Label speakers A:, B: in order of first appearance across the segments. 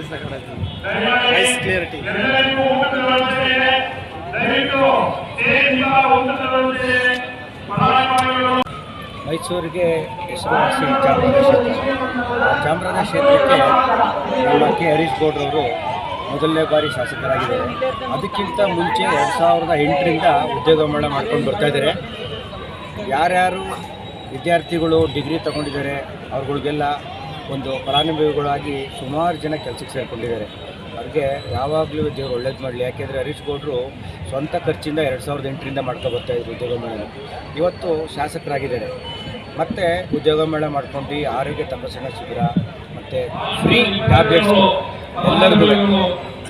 A: Nice clarity.
B: ಮೈಸೂರಿಗೆ ಹೆಸರುವಾಸಿ ಚಾಮರಾಜ ಕ್ಷೇತ್ರಕ್ಕೆ ನಮ್ಮ ಕೆ ಹರೀಶ್ ಗೌಡ್ರವರು ಮೊದಲನೇ ಬಾರಿ ಶಾಸಕರಾಗಿದ್ದಾರೆ. ಅದಕ್ಕಿಂತ ಮುಂಚೆ 2008ರಿಂದ ಉದ್ಯೋಗ ಮೇಳ ಮಾಡ್ಕೊಂಡು ಬರ್ತಾಯಿದ್ದಾರೆ. ಯಾರ್ಯಾರು ವಿದ್ಯಾರ್ಥಿಗಳು ಡಿಗ್ರಿ ತಗೊಂಡಿದ್ದಾರೆ ಅವ್ರುಗಳಿಗೆಲ್ಲ ಒಂದು ಫಲಾನುಭವಿಗಳಾಗಿ ಸುಮಾರು ಜನ ಕೆಲಸಕ್ಕೆ ಸೇರಿಕೊಂಡಿದ್ದಾರೆ. ಅವ್ರಿಗೆ ಯಾವಾಗಲೂ ದೇವರು ಒಳ್ಳೇದು ಮಾಡಲಿ. ಯಾಕೆಂದರೆ ಹರೀಶ್ ಗೌಡರು ಸ್ವಂತ ಖರ್ಚಿಂದ 2008ರಿಂದ ಮಾಡ್ಕೊಬರ್ತಾಯಿದ್ರು ಉದ್ಯೋಗ ಮೇಳ. ಇವತ್ತು ಶಾಸಕರಾಗಿದ್ದಾರೆ. ಮತ್ತು ಉದ್ಯೋಗ ಮೇಳ ಮಾಡ್ಕೊಂಡು ಆರೋಗ್ಯ ತಪಾಸಣಾ ಶಿಬಿರ ಮತ್ತು ಫ್ರೀ ಟ್ಯಾಬ್ಲೆಟ್ಸು ಎಲ್ಲರಿಗೂ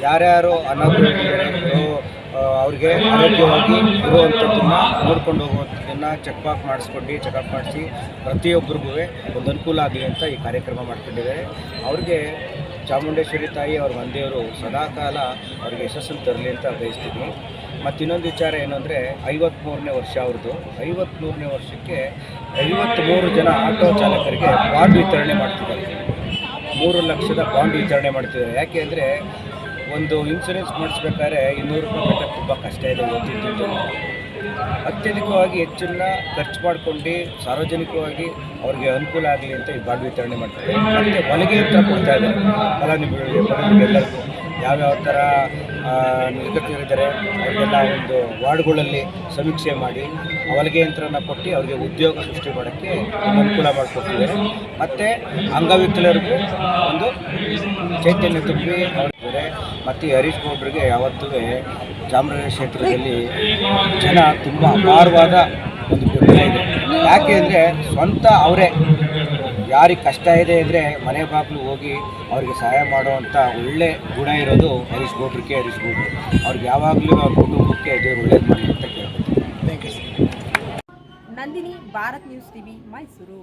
B: ಯಾರ್ಯಾರು ಅನಾರೋಗ್ಯವಿದ್ದಾರೆ ಅವ್ರಿಗೆ ಆರೋಗ್ಯವಾಗಿ ಇರುವಂಥದ್ದನ್ನು ನೋಡ್ಕೊಂಡು ಹೋಗುವಂಥದ್ದನ್ನು ಚೆಕಪ್ ಮಾಡಿಸಿ ಪ್ರತಿಯೊಬ್ಬರಿಗೂ ಒಂದು ಅನುಕೂಲ ಆಗಲಿ ಅಂತ ಈ ಕಾರ್ಯಕ್ರಮ ಮಾಡ್ಕೊಂಡಿದ್ದಾರೆ. ಅವ್ರಿಗೆ ಚಾಮುಂಡೇಶ್ವರಿ ತಾಯಿ ಅವ್ರ ಮಂದಿಯವರು ಸದಾಕಾಲ ಅವ್ರಿಗೆ ಯಶಸ್ಸನ್ನು ತರಲಿ ಅಂತ ಬಯಸ್ತೀನಿ. ಮತ್ತು ಇನ್ನೊಂದು ವಿಚಾರ ಏನು ಅಂದರೆ 53ನೇ ವರ್ಷ ಅವ್ರದ್ದು. 53ನೇ ವರ್ಷಕ್ಕೆ 53 ಜನ ಆಟೋ ಚಾಲಕರಿಗೆ ಬಾಂಡ್ ವಿತರಣೆ ಮಾಡ್ತಿದ್ದಾರೆ. 3 ಲಕ್ಷದ ಬಾಂಡ್ ವಿತರಣೆ ಮಾಡ್ತಿದ್ದಾರೆ. ಯಾಕೆ ಅಂದರೆ ಒಂದು ಇನ್ಶೂರೆನ್ಸ್ ಮಾಡಿಸ್ಬೇಕಾದ್ರೆ 200 ರೂಪಾಯಿ ಕಟ್ಟೋಕ್ಕೆ ತುಂಬ ಕಷ್ಟ ಇದೆ ಇವತ್ತಿದ್ದು. ಅತ್ಯಧಿಕವಾಗಿ ಹೆಚ್ಚನ್ನು ಖರ್ಚು ಮಾಡ್ಕೊಂಡು ಸಾರ್ವಜನಿಕವಾಗಿ ಅವ್ರಿಗೆ ಅನುಕೂಲ ಆಗಲಿ ಅಂತ ಈ ಬಾಂಡ್ ವಿತರಣೆ ಮಾಡ್ತಾರೆ. ಮತ್ತು ಹೊಲಿಗೆ ಯಂತ್ರ ಕೊಡ್ತಾ ಇದ್ದಾರೆ ಫಲಾನುಭವಿಗಳಿಗೆ, ಬಡವರಿಗೆಲ್ಲರಿಗೂ ಯಾವ್ಯಾವ ಥರ ನಿರ್ಗತಿಯರಿದ್ದಾರೆ ಅವರಿಗೆಲ್ಲ ಒಂದು ವಾರ್ಡ್ಗಳಲ್ಲಿ ಸಮೀಕ್ಷೆ ಮಾಡಿ ಹೊಲಿಗೆ ಯಂತ್ರನ ಕೊಟ್ಟು ಅವ್ರಿಗೆ ಉದ್ಯೋಗ ಸೃಷ್ಟಿ ಮಾಡೋಕ್ಕೆ ಅನುಕೂಲ ಮಾಡಿಕೊಡ್ತಿದ್ದಾರೆ. ಮತ್ತು ಅಂಗವಿಕಲರಿಗೂ ಒಂದು ಚೈತನ್ಯ ತುಂಬಿ ಅವ್ರಿದ್ದಾರೆ. ಮತ್ತು ಹರೀಶ್ ಗೌಡ್ರಿಗೆ ಯಾವತ್ತೂ ಚಾಮರಾಜ ಕ್ಷೇತ್ರದಲ್ಲಿ ಜನ ತುಂಬ ಅಪಾರವಾದ ಒಂದು ಬೆಂಬಲ ಇದೆ. ಯಾಕೆ ಅಂದರೆ ಸ್ವಂತ ಅವರೇ ಯಾರಿಗೆ ಕಷ್ಟ ಇದೆ ಅಂದರೆ ಮನೆ ಬಾಗಿಲು ಹೋಗಿ ಅವ್ರಿಗೆ ಸಹಾಯ ಮಾಡುವಂಥ ಒಳ್ಳೆ ಗುಣ ಇರೋದು ಹರೀಶ್ ಗೌಡ್ರು. ಅವ್ರಿಗೆ ಯಾವಾಗಲೂ ಅವ್ರ ಕುಟುಂಬಕ್ಕೆ ದೇವರು ಒಳ್ಳೇದು ಮಾಡಲಿ ಅಂತ ಕೇಳ್ಬೋದು.
C: Nandini, Bharat news TV, Mysuru.